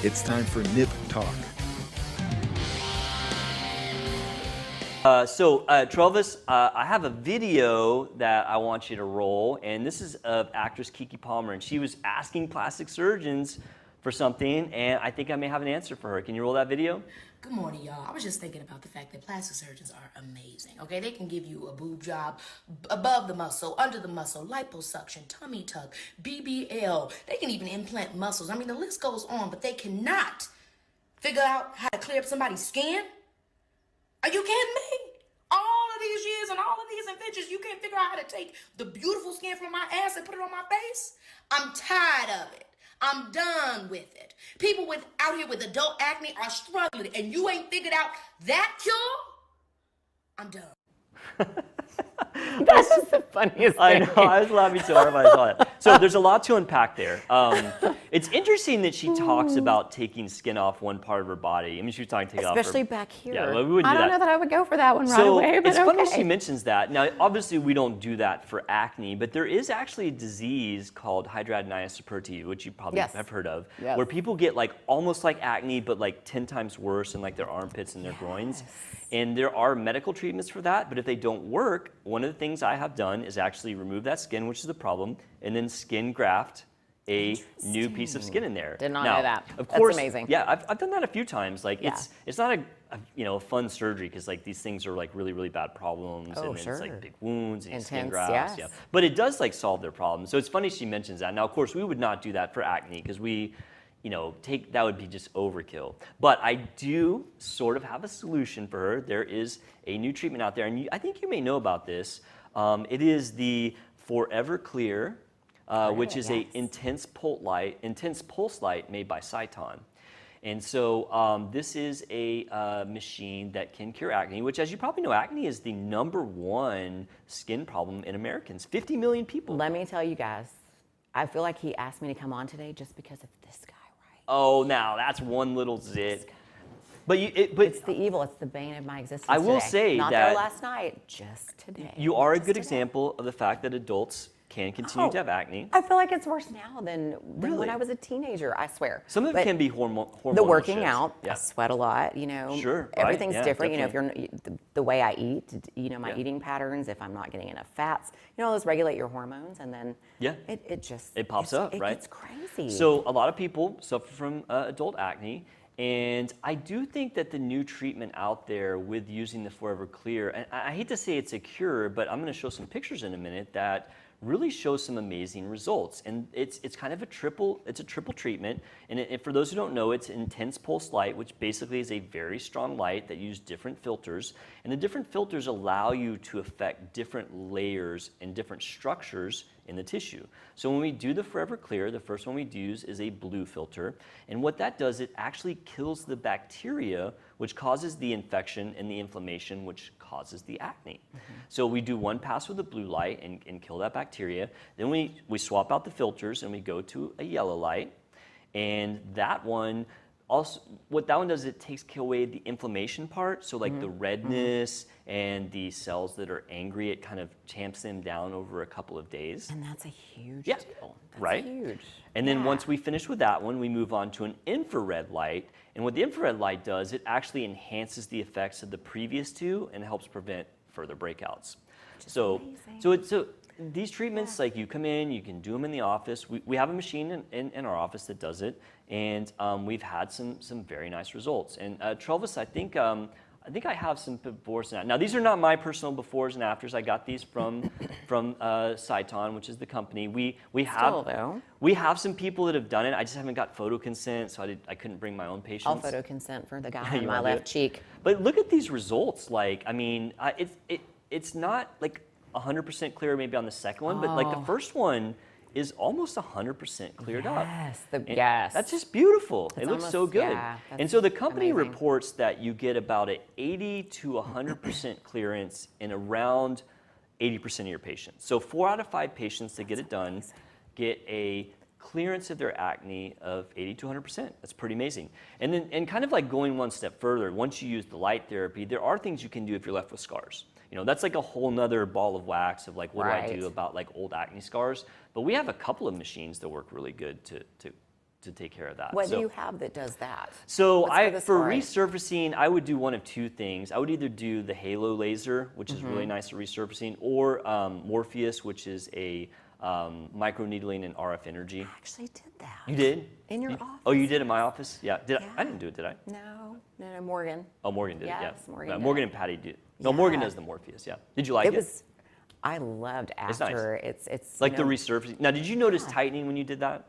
It's time for Nip Talk. Travis, I have a video that I want you to roll, and this is of actress Keke Palmer, and she was asking plastic surgeons for something, and I think I may have an answer for her. Can you roll that video? Good morning, y'all. I was just thinking about the fact that plastic surgeons are amazing, okay? They can give you a boob job above the muscle, under the muscle, liposuction, tummy tuck, BBL. They can even implant muscles. I mean, the list goes on, but they cannot figure out how to clear up somebody's skin? Are you kidding me? All of these years and all of these inventions, you can't figure out how to take the beautiful skin from my ass and put it on my face? I'm tired of it. I'm done with it. People out here with adult acne are struggling, and you ain't figured out that cure? I'm done. That's just the funniest thing. I know, I was laughing so hard when I saw it. So there's a lot to unpack there. It's interesting that she talks about taking skin off one part of her body. I mean, she was talking take Especially off her, back here. Yeah, well, we wouldn't I do don't that. know that I would go for that one right away, but it's funny okay. she mentions that. Now, obviously, we don't do that for acne, but there is actually a disease called hidradenitis suppurativa, which you probably Yes. have heard of, Yes. where people get like almost like acne, but like 10 times worse in like their armpits and their groins. And there are medical treatments for that, but if they don't work, one of the things I have done is actually remove that skin, which is the problem, and then skin graft a new piece of skin in there. Did not now, know that. Of That's course, amazing. Yeah, I've done that a few times. Like Yeah. it's not a fun surgery because like these things are like really bad problems and sure. it's like big wounds and skin Intense, grafts. yes. Yeah, but it does like solve their problem. So it's funny she mentions that. Now, of course, we would not do that for acne because we, that would be just overkill. But I do sort of have a solution for her. There is a new treatment out there, and I think you may know about this. It is the Forever Clear, which is a intense pulse light made by Sciton. And so this is a machine that can cure acne, which, as you probably know, acne is the #1 skin problem in Americans. 50 million people. Let me tell you guys, I feel like he asked me to come on today just because of this guy, right? Oh, now that's one little zit. But It's the evil. It's the bane of my existence I will today. say Not that there last night, just today. you are a Just good today. example of the fact that adults can continue to have acne. I feel like it's worse now than Really? when I was a teenager, I swear. Some of it But can be hormonal the working shifts. out, Yeah. I sweat a lot, Sure, right, everything's yeah, different. definitely. If you're the way I eat, my Yeah. eating patterns, if I'm not getting enough fats, those regulate your hormones, and then Yeah. it pops up, right? It's crazy. So a lot of people suffer from adult acne, and I do think that the new treatment out there with using the Forever Clear, and I hate to say it's a cure, but I'm going to show some pictures in a minute that really shows some amazing results. And it's kind of a triple treatment. And for those who don't know, it's intense pulse light, which basically is a very strong light that uses different filters. And the different filters allow you to affect different layers and different structures in the tissue. So when we do the Forever Clear, the first one we use is a blue filter. And what that does, it actually kills the bacteria, which causes the infection and the inflammation, which causes the acne. So we do one pass with the blue light and kill that bacteria. Then we swap out the filters and we go to a yellow light. And that one, also, what that one does, it takes away the inflammation part. So like the redness and the cells that are angry, it kind of tamps them down over a couple of days. and that's a huge Yeah, deal. That's right? huge. And then Yeah. once we finish with that one, we move on to an infrared light. And what the infrared light does, it actually enhances the effects of the previous two and helps prevent further breakouts. So these treatments, like you come in, you can do them in the office. We have a machine in our office that does it, and we've had some very nice results. And Travis, I think I have some befores and afters. Now, these are not my personal befores and afters. I got these from Sciton, which is the company. We have some people that have done it. I just haven't got photo consent, so I couldn't bring my own patients. I'll photo consent for the guy You on my wanna do left it? cheek. But look at these results. Like, I mean, it's not like 100% clear maybe on the second one, but like the first one is almost 100% cleared up. Yes, And yes. That's just beautiful. It's It looks so almost- good. yeah, And that's so the company amazing. reports that you get about a 80 to 100% clearance in around 80% of your patients. So 4 out of 5 patients that get it done get a clearance of their acne of 80 to 100%. That's pretty amazing. And then, and kind of like going one step further, once you use the light therapy, there are things you can do if you're left with scars. That's like a whole nother ball of wax of like, what do I do about like old acne scars? But we have a couple of machines that work really good to to take care of that. What do you have that does that? So What's for story? resurfacing, I would do one of two things. I would either do the Halo laser, which is really nice for resurfacing, or Morpheus, which is a microneedling and RF energy. I actually did that. You did? In your office. Oh, you did in my office? Yeah. Yeah. I didn't do it, did I? No, Morgan. Oh, Morgan did it, Yes, yeah. Morgan did Morgan it. and Patty did. No, Yeah. Morgan does the Morpheus, yeah. Did you like it? I loved It's after. nice. It's Like the resurfacing. Now, did you notice Yeah. tightening when you did that?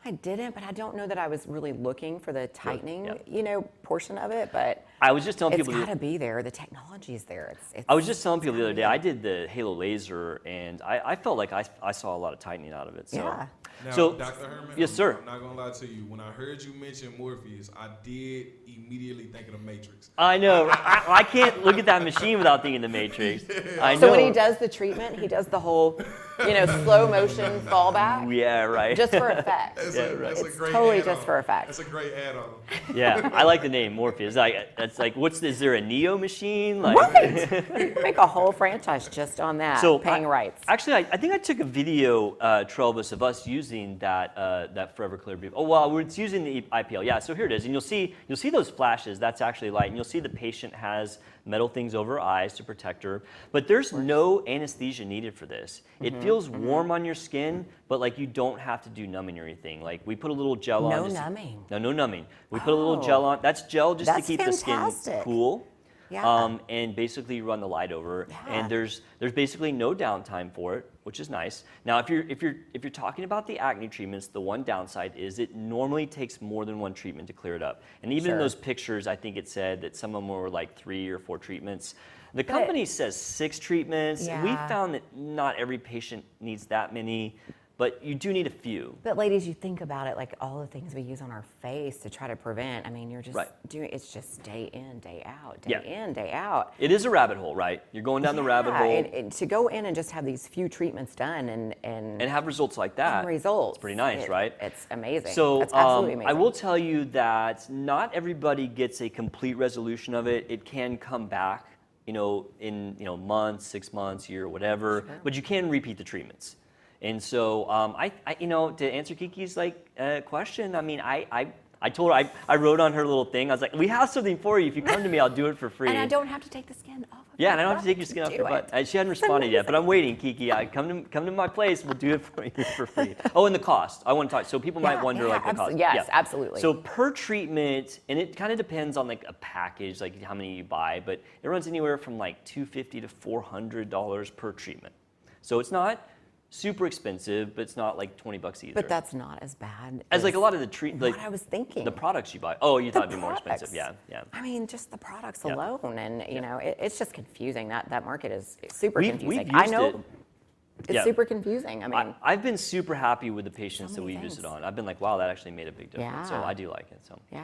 I didn't, but I don't know that I was really looking for the tightening, yeah. portion of it. But I was just telling it's people. got to be there. The technology is there. It's I was just telling people the other day, I did the Halo laser, and I felt like I saw a lot of tightening out of it. So. Yeah. Now, So, Dr. Herman, yes, sir. I'm not gonna lie to you. When I heard you mention Morpheus, I did immediately think of the Matrix. I know. I can't look at that machine without thinking the Matrix. I know. So when he does the treatment, he does the whole, slow motion fallback. Yeah, right. Just for effect. That's a It's great totally add-on. just for effect. That's a great add-on. Yeah, I like the name Morpheus. That's like, is there a Neo machine? Like, Right. You can make a whole franchise just on that, paying rights. Actually, I think I took a video, Travis, of us using that Forever Clear beam. Oh, well, it's using the IPL. Yeah, so here it is, and you'll see those flashes. That's actually light, and you'll see the patient has metal things over her eyes to protect her. But there's no anesthesia needed for this. It feels warm on your skin, but like you don't have to do numbing or anything. Like we put a little gel on. No numbing. No numbing. We put a little gel on. That's gel just to That's keep the skin fantastic. cool. Yeah. And basically run the light over, Yeah. and there's basically no downtime for it, which is nice. Now, if you're talking about the acne treatments, the one downside is it normally takes more than one treatment to clear it up. And even in Sure. those pictures, I think it said that some of them were like 3 or 4 treatments. The company says 6 treatments. And we Yeah. found that not every patient needs that many, but you do need a few. But ladies, you think about it, like all the things we use on our face to try to prevent. I mean, you're just Right. doing, it's just day in, day out, Yeah. in, day out. It is a rabbit hole, right? You're going down the rabbit hole And to go in and just have these few treatments done and and have results like that. results. It's pretty nice, right? It's amazing. So it's absolutely amazing. I will tell you that not everybody gets a complete resolution of it. It can come back, in months, 6 months, year, whatever. Sure. But you can repeat the treatments. And so I to answer Kiki's question, I mean, I told her, I wrote on her little thing. I was like, we have something for you. If you come to me, I'll do it for free. And I don't have to take the skin off. Of Yeah, and I my don't have to take your butt skin off do your it. butt. She hadn't responded yet, but I'm waiting, Kiki. Come to my place. We'll do it for you for free. Oh, and the cost. I want to talk. So people might wonder the cost. Yes, absolutely. So per treatment, and it kind of depends on like a package, like how many you buy, but it runs anywhere from like $250 to $400 per treatment. So it's not super expensive, but it's not like $20 either. But that's not as bad as like a lot of the what I was thinking. the products you buy. Oh, you thought it'd be more products. expensive. Yeah. I mean, just the products Yeah. alone, and it's just confusing. That market is super We've confusing. used I know it. it's Yeah. super confusing. I mean, I've been super happy with the patients that many we've used it things. on. I've been like, wow, that actually made a big difference. So Yeah. I do like it. So. yeah.